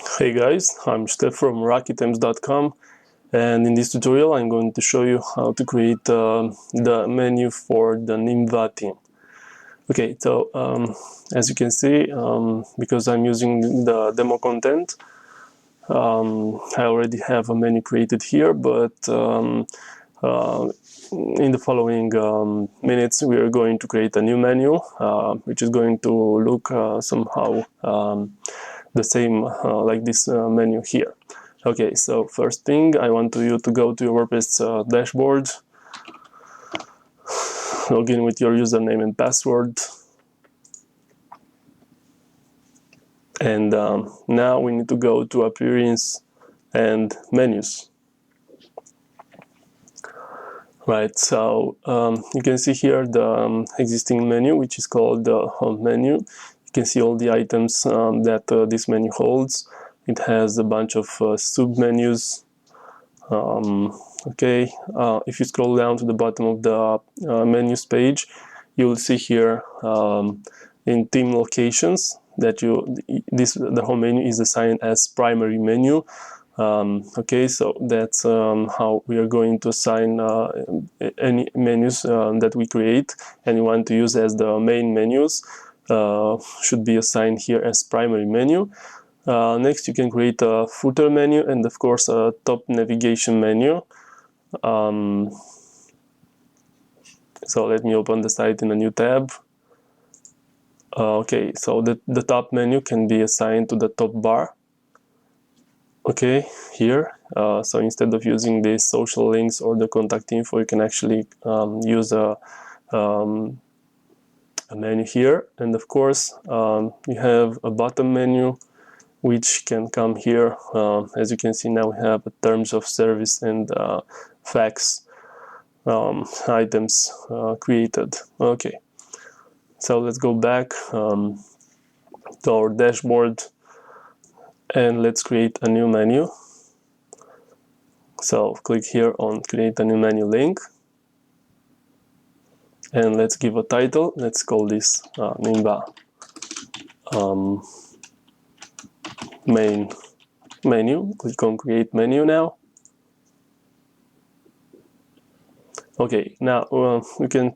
Hey guys, I'm Steph from RockyTimes.com, and in this tutorial I'm going to show you how to create the menu for the Nimva theme. Okay, so as you can see, because I'm using the demo content, I already have a menu created here, but in the following minutes we are going to create a new menu, which is going to look somehow the same like this menu here. Okay, so first thing, I want you to go to your WordPress dashboard, log in with your username and password, and now we need to go to Appearance and Menus. Right, so you can see here the existing menu, which is called the Home menu. You can see all the items that this menu holds. It has a bunch of sub-menus. Okay, if you scroll down to the bottom of the menus page, you will see here in theme locations that the home menu is assigned as primary menu. Okay, so that's how we are going to assign any menus that we create and we want to use as the main menus. Should be assigned here as primary menu. Next, you can create a footer menu and of course a top navigation menu. So let me open the site in a new tab. Okay, so the top menu can be assigned to the top bar. Okay, here. So instead of using the social links or the contact info, you can actually use a menu here. And of course, you have a bottom menu, which can come here. As you can see, now we have terms of service and facts items created. Okay, so let's go back to our dashboard and let's create a new menu. So click here on create a new menu link and let's give a title. Let's call this Nimva main menu. Click on create menu now. Okay, now we can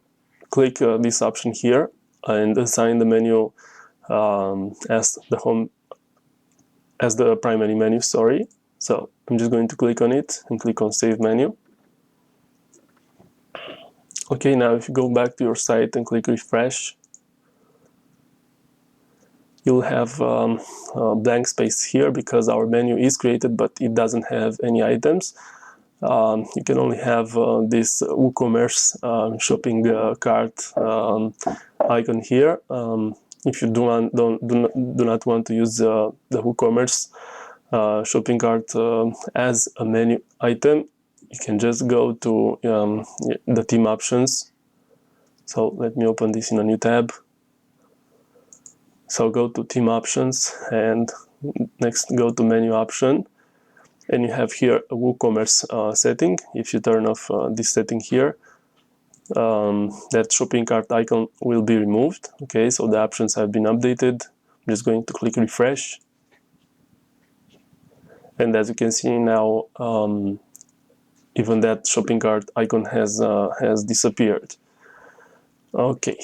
click this option here and assign the menu as the primary menu, sorry. So I'm just going to click on it and click on save menu. Okay, now if you go back to your site and click refresh, you'll have a blank space here because our menu is created but it doesn't have any items. You can only have this WooCommerce shopping cart icon here. If you do not want to use the WooCommerce shopping cart as a menu item, you can just go to the theme options. So let me open this in a new tab. So go to theme options and next go to menu option. And you have here a WooCommerce setting. If you turn off this setting here, that shopping cart icon will be removed. Okay, so the options have been updated. I'm just going to click refresh. And as you can see now, even that shopping cart icon has disappeared. Okay,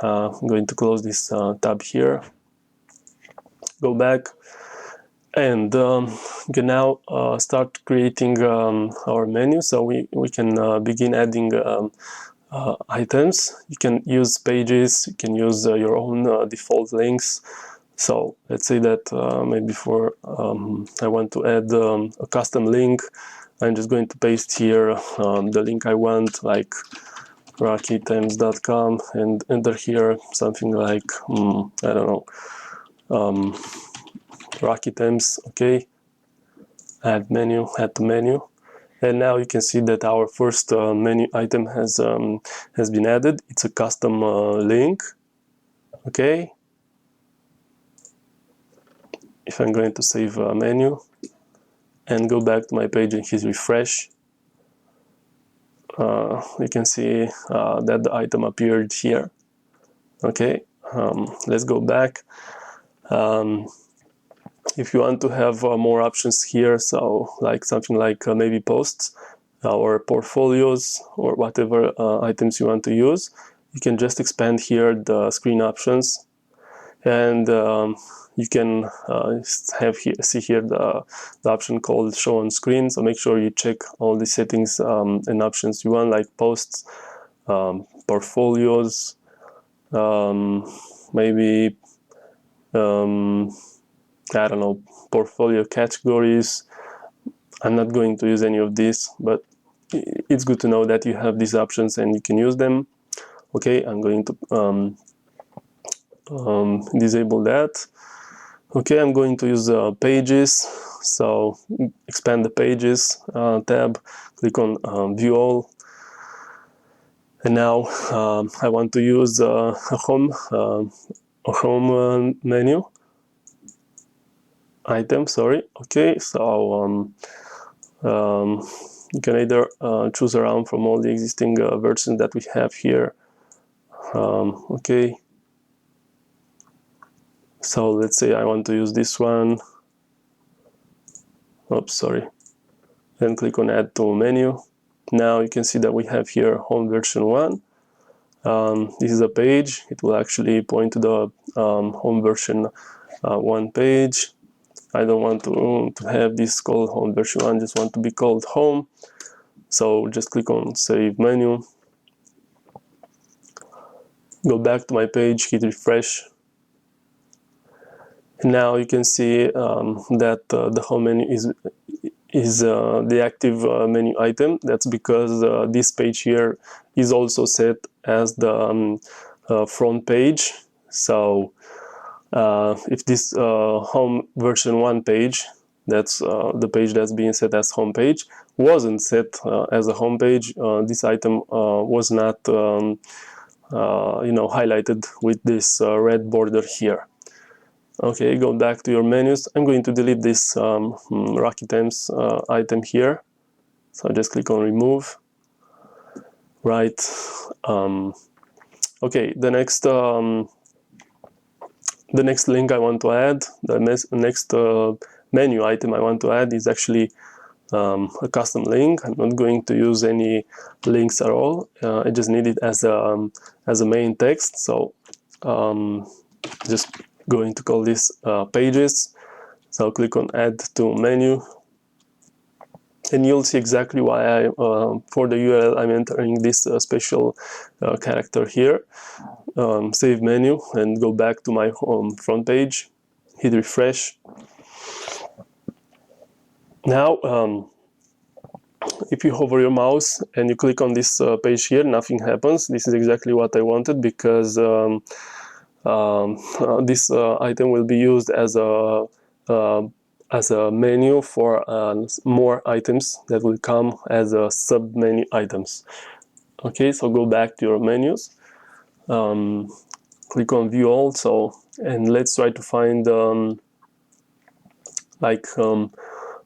I'm going to close this tab here. Go back. And you can now start creating our menu. So we can begin adding items. You can use pages, you can use your own default links. So let's say that maybe for I want to add a custom link. I'm just going to paste here the link I want, like RockyTimes.com, and enter here something like I don't know, Rocky Times. Okay, add to menu, and now you can see that our first menu item has been added. It's a custom link. Okay, if I'm going to save a menu and go back to my page and hit refresh, you can see that the item appeared here. Okay, let's go back. If you want to have more options here, so like something like maybe posts or portfolios or whatever items you want to use, you can just expand here the screen options, and you can see here the option called show on screen. So make sure you check all the settings and options you want, like posts, portfolios, maybe I don't know, portfolio categories. I'm not going to use any of these, but it's good to know that you have these options and you can use them. Okay, I'm going to disable that. Okay, I'm going to use pages. So expand the pages tab, click on view all. And now I want to use a home menu item, sorry. Okay, so you can either choose around from all the existing versions that we have here. Okay, so let's say I want to use this one. Oops, sorry. Then click on add to menu. Now you can see that we have here home version 1. This is a page. It will actually point to the home version 1 page. I don't want to have this called home version 1, just want to be called home. So just click on save menu. Go back to my page, hit refresh. And now you can see that the home menu is the active menu item. That's because this page here is also set as the front page. So if this home version 1 page, that's the page that's being set as home page, wasn't set as a home page, this item was not highlighted with this red border here. Okay, go back to your menus. I'm going to delete this Rocky Times item here. So just click on remove. Right. Okay, the next link I want to add, the next menu item I want to add is actually a custom link. I'm not going to use any links at all. I just need it as a main text. So just going to call this pages. So click on add to menu, and you'll see exactly why for the URL I'm entering this special character here. Save menu and go back to my front page, hit refresh. Now if you hover your mouse and you click on this page here, nothing happens. This is exactly what I wanted, because this item will be used as a menu for more items that will come as sub-menu items. Okay, so go back to your menus, click on view all, and let's try to find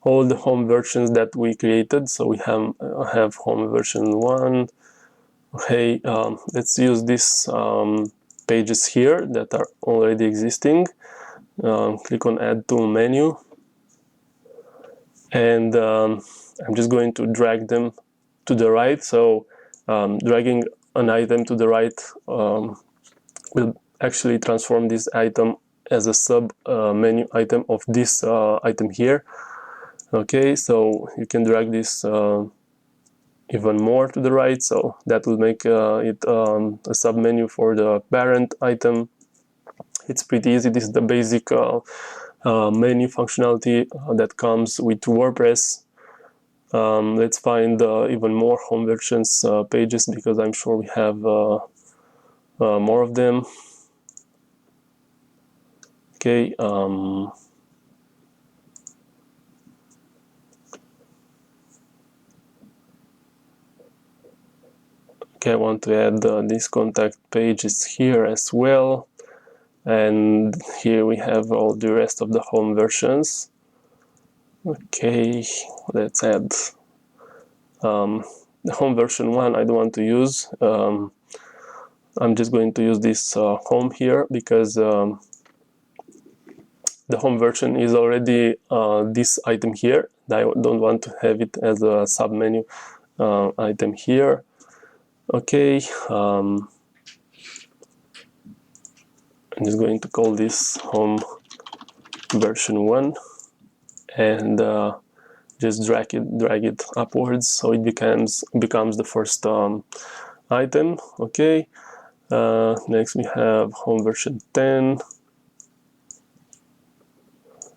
all the home versions that we created. So we have home version 1. Okay, let's use these pages here that are already existing. Click on add to menu, and I'm just going to drag them to the right. So dragging an item to the right will actually transform this item as a sub menu item of this item here. Okay, so you can drag this even more to the right, so that will make it a sub menu for the parent item. It's pretty easy. This is the basic menu functionality that comes with WordPress. Let's find even more home versions pages, because I'm sure we have more of them. Okay. Okay, I want to add these contact pages here as well. And here we have all the rest of the home versions. Okay, let's add the home version 1 I don't want to use. I'm just going to use this home here, because the home version is already this item here. I don't want to have it as a submenu item here. Okay, I'm just going to call this home version 1 and just drag it upwards so it becomes the first item. Okay, next we have home version 10.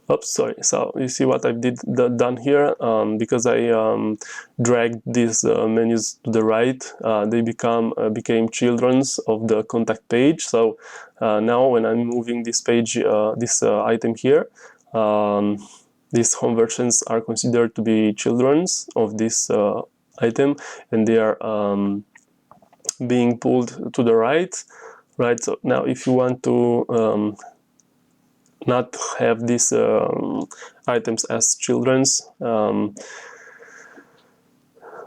Oops, sorry. So you see what I've done here, because I dragged these menus to the right, they became children's of the contact page. So now when I'm moving this page, this item here, these home versions are considered to be children's of this item, and they are being pulled to the right. Right. So now if you want to not have these items as children's,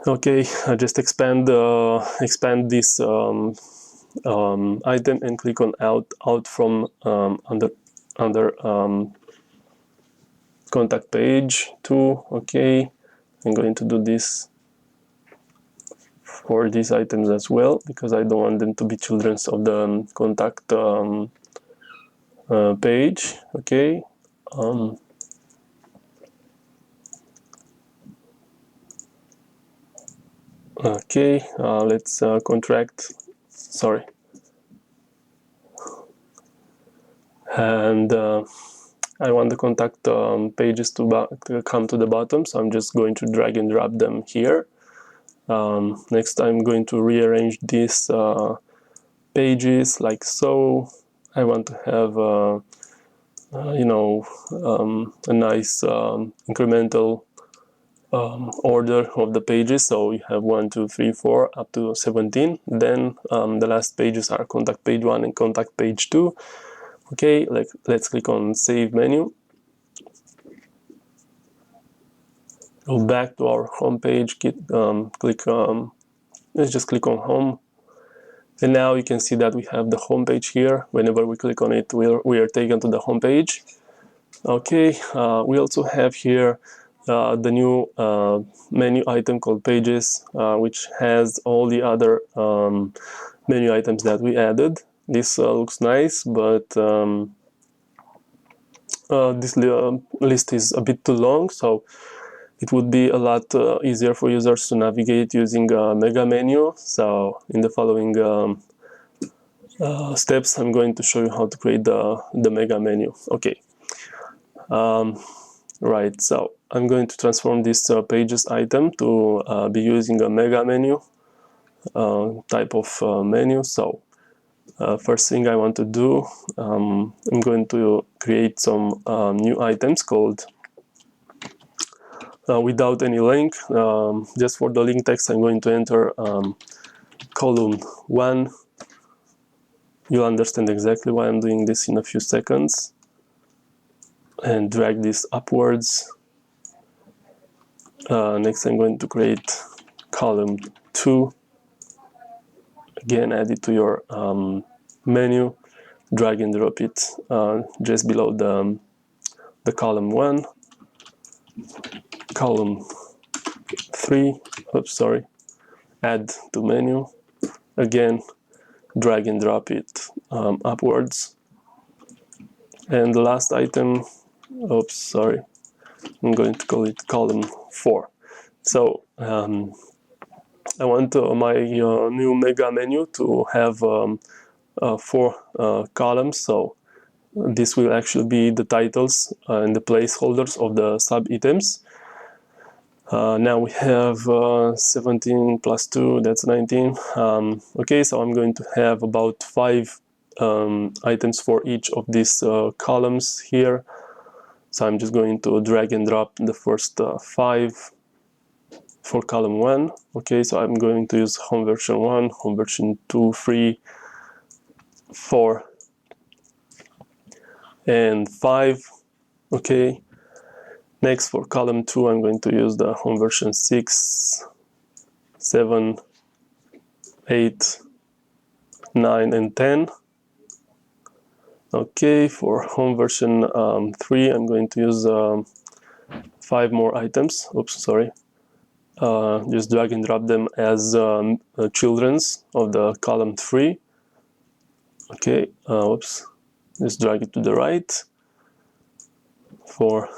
okay, just expand this item and click on out from under contact page 2. Okay, I'm going to do this for these items as well because I don't want them to be children's of the contact page. Okay, okay, let's contract, sorry, and I want the contact pages to come to the bottom, so I'm just going to drag and drop them here. Next I'm going to rearrange these pages like so. I want to have you know, a nice incremental order of the pages. So you have 1, 2, 3, 4 up to 17. Then the last pages are contact page 1 and contact page 2. Okay, let's click on save menu. Go back to our home page. Let's just click on home. And now you can see that we have the home page here. Whenever we click on it, we are taken to the home page. Okay, we also have here the new menu item called pages, which has all the other menu items that we added. This looks nice, but this list is a bit too long, so it would be a lot easier for users to navigate using MegaMenu. So in the following steps, I'm going to show you how to create the MegaMenu. Okay, right, so I'm going to transform this pages item to be using a MegaMenu type of menu. So first thing I want to do, I'm going to create some new items called without any link. Just for the link text, I'm going to enter column 1. You'll understand exactly why I'm doing this in a few seconds. And drag this upwards. Next, I'm going to create column 2. Again, add it to your menu. Drag and drop it just below the column 1. Column 3, oops, sorry, add to menu. Again, drag and drop it upwards. And the last item, oops, sorry, I'm going to call it column 4. So I want my new MegaMenu to have 4 columns. So this will actually be the titles and the placeholders of the sub-items. Now we have 17 plus 2, that's 19. Okay, so I'm going to have about 5 items for each of these columns here. So I'm just going to drag and drop the first 5 for column 1. Okay, so I'm going to use home version 1, home version 2, 3, 4, and 5. Okay. Next, for column 2, I'm going to use the home version 6, 7, 8, 9, and 10. Okay, for home version 3, I'm going to use 5 more items. Oops, sorry. Just drag and drop them as children's of the column 3. Okay, whoops. Just drag it to the right for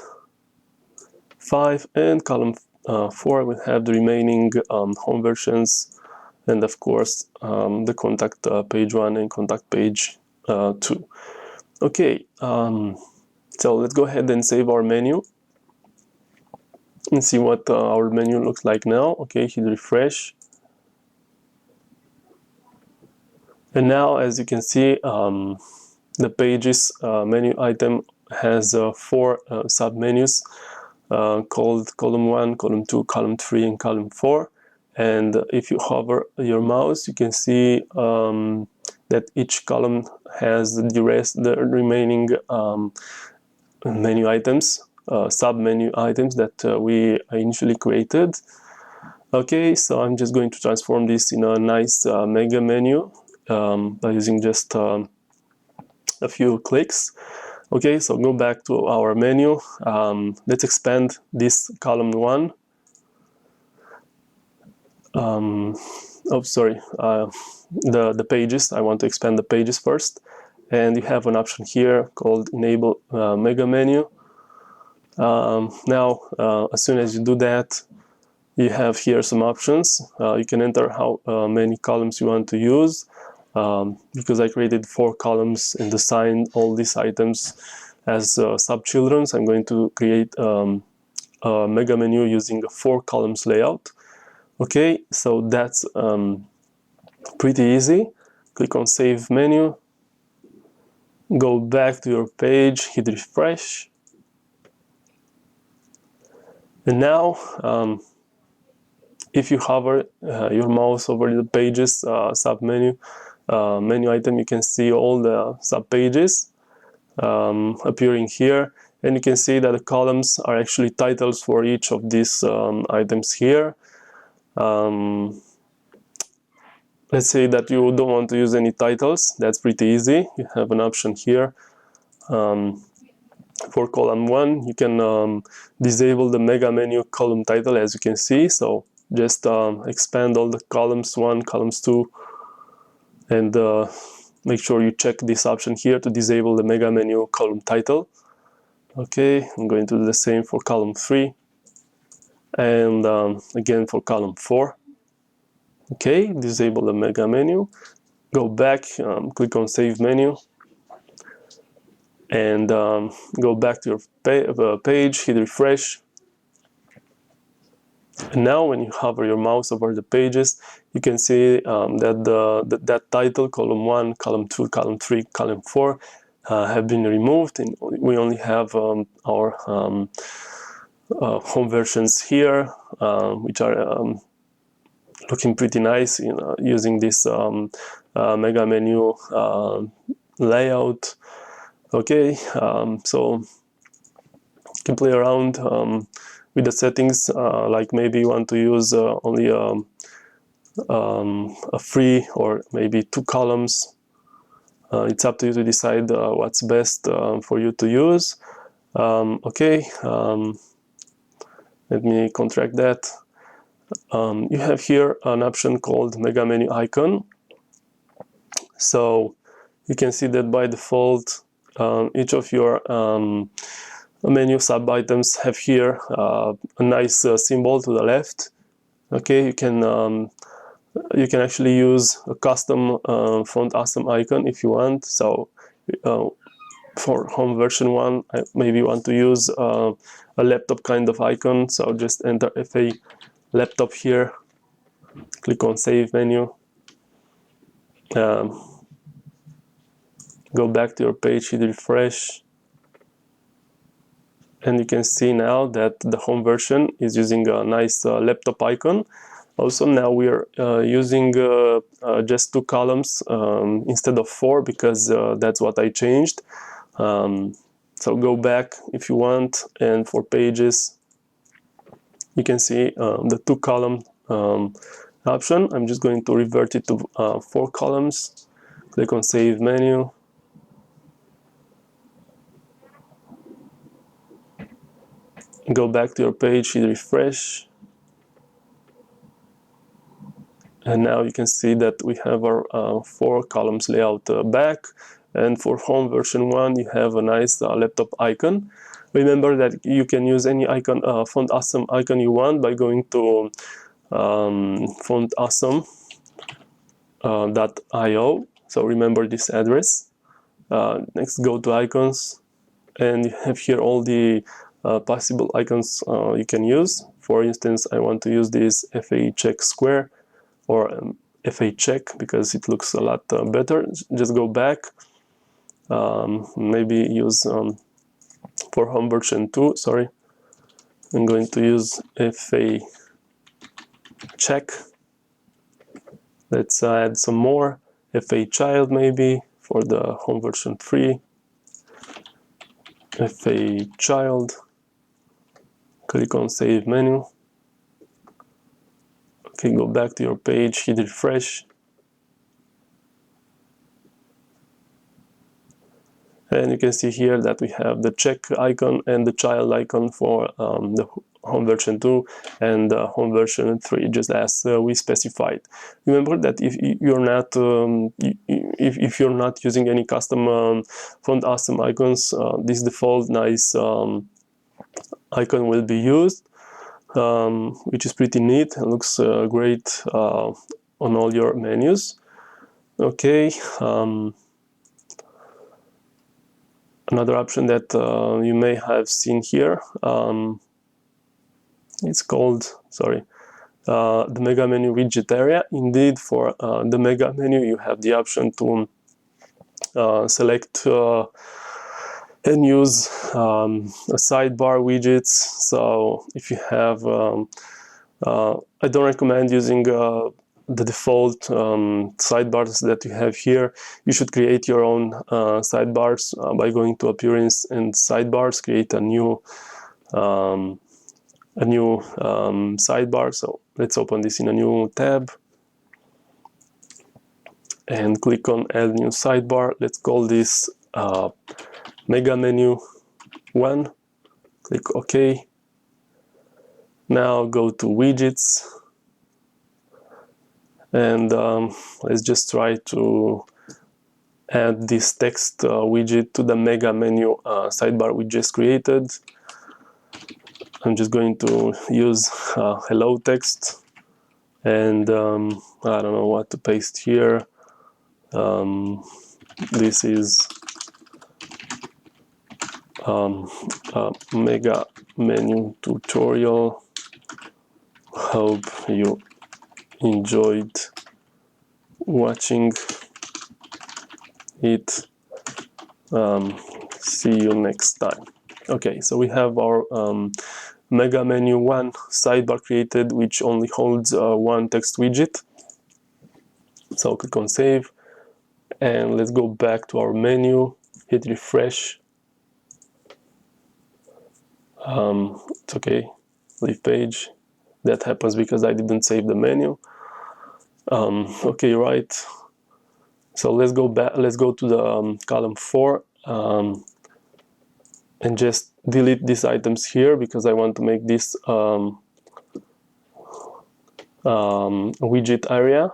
5, and column 4 will have the remaining home versions, and of course the contact page 1 and contact page 2. Okay, so let's go ahead and save our menu and see what our menu looks like now. Okay, hit refresh. And now, as you can see, the pages menu item has 4 submenus called column 1, column 2, column 3, and column 4. And if you hover your mouse, you can see that each column has the remaining menu items, sub-menu items that we initially created. Okay, so I'm just going to transform this in a nice mega menu by using just a few clicks. Okay, so go back to our menu. Let's expand this column 1. The pages. I want to expand the pages first. And you have an option here called Enable Mega Menu. Now, as soon as you do that, you have here some options. You can enter how many columns you want to use. Because I created 4 columns and assigned all these items as sub-children, I'm going to create a mega menu using a 4 columns layout. Okay, so that's pretty easy. Click on Save Menu, go back to your page, hit refresh, and now if you hover your mouse over the pages sub-menu menu item, you can see all the sub-pages appearing here, and you can see that the columns are actually titles for each of these items here. Let's say that you don't want to use any titles. That's pretty easy. You have an option here. For column 1, you can disable the mega menu column title, as you can see. So just expand all the columns 1, columns 2, and make sure you check this option here to disable the mega menu column title. Okay, I'm going to do the same for column 3, and again for column 4. Okay, disable the mega menu, go back, click on Save Menu, and go back to your page, hit refresh. And now when you hover your mouse over the pages, you can see that that title, column 1, column 2, column 3, column 4 have been removed, and we only have our home versions here, which are looking pretty nice using this mega menu layout. Okay, so you can play around with the settings, like maybe you want to use only a 3 or maybe 2 columns. It's up to you to decide what's best for you to use. Okay, let me contract that. You have here an option called MegaMenu Icon. So you can see that by default, each of your menu sub-items have here a nice symbol to the left. Okay, you can actually use a custom font awesome icon if you want. So for home version 1, I maybe want to use a laptop kind of icon. So just enter FA laptop here, click on Save Menu, go back to your page, hit refresh, and you can see now that the home version is using a nice laptop icon. Also, now we are using just 2 columns instead of 4, because that's what I changed. So go back if you want, and for pages, you can see the 2 column option. I'm just going to revert it to 4 columns. Click on Save Menu, Go back to your page, hit refresh. And now you can see that we have our 4 columns layout back. And for home version 1, you have a nice laptop icon. Remember that you can use any icon, font awesome icon you want by going to fontawesome.io. So remember this address. Next, go to icons, and you have here all the possible icons you can use. For instance, I want to use this FA check square or FA check because it looks a lot better. Just go back. Maybe use for home version 2, sorry, I'm going to use FA check. Let's add some more. FA child maybe for the home version 3. FA child. Click on save menu. Okay, go back to your page, hit refresh. And you can see here that we have the check icon and the child icon for the home version 2 and home version 3, just as we specified. Remember that if you're not using any custom font awesome icons, this default nice icon will be used, which is pretty neat and looks great on all your menus. Okay. Another option that you may have seen here, it's called, sorry, the MegaMenu widget area. Indeed, for the MegaMenu, you have the option to select and use a sidebar widgets. So if you have, I don't recommend using the default sidebars that you have here. You should create your own sidebars by going to Appearance and Sidebars. Create a new sidebar. So let's open this in a new tab and click on Add New Sidebar. Let's call this MegaMenu 1. Click OK. Now go to Widgets. And let's just try to add this text widget to the MegaMenu sidebar we just created. I'm just going to use hello text, and I don't know what to paste here. This is MegaMenu tutorial. Hope you enjoyed watching it. See you next time. Okay, so we have our MegaMenu 1 sidebar created, which only holds one text widget. So click on save, and let's go back to our menu, hit refresh. It's okay, leave page. That happens because I didn't save the menu. Okay, right. So let's go back. Let's go to the column 4 and just delete these items here because I want to make this widget area.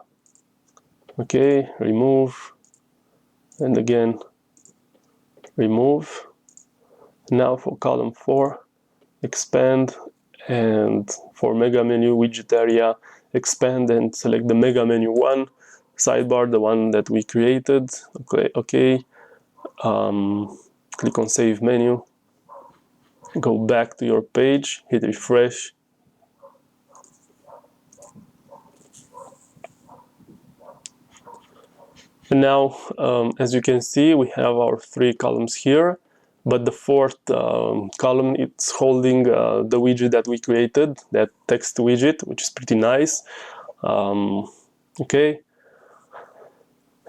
Okay, remove, and again remove. Now for column 4, expand, and for MegaMenu widget area, expand and select the MegaMenu 1 sidebar, the one that we created. Okay. Click on save menu, go back to your page, hit refresh. And now, as you can see, we have our 3 columns here, but the 4th column, it's holding the widget that we created, that text widget, which is pretty nice. Okay,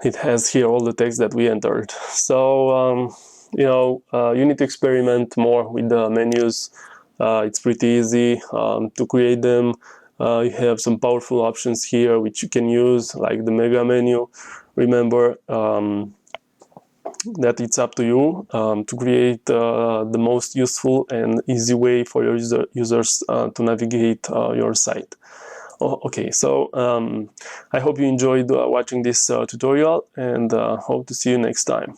it has here all the text that we entered. So you need to experiment more with the menus. It's pretty easy to create them. You have some powerful options here which you can use, like the MegaMenu. Remember, that it's up to you to create the most useful and easy way for your users to navigate your site. Okay, so I hope you enjoyed watching this tutorial, and hope to see you next time.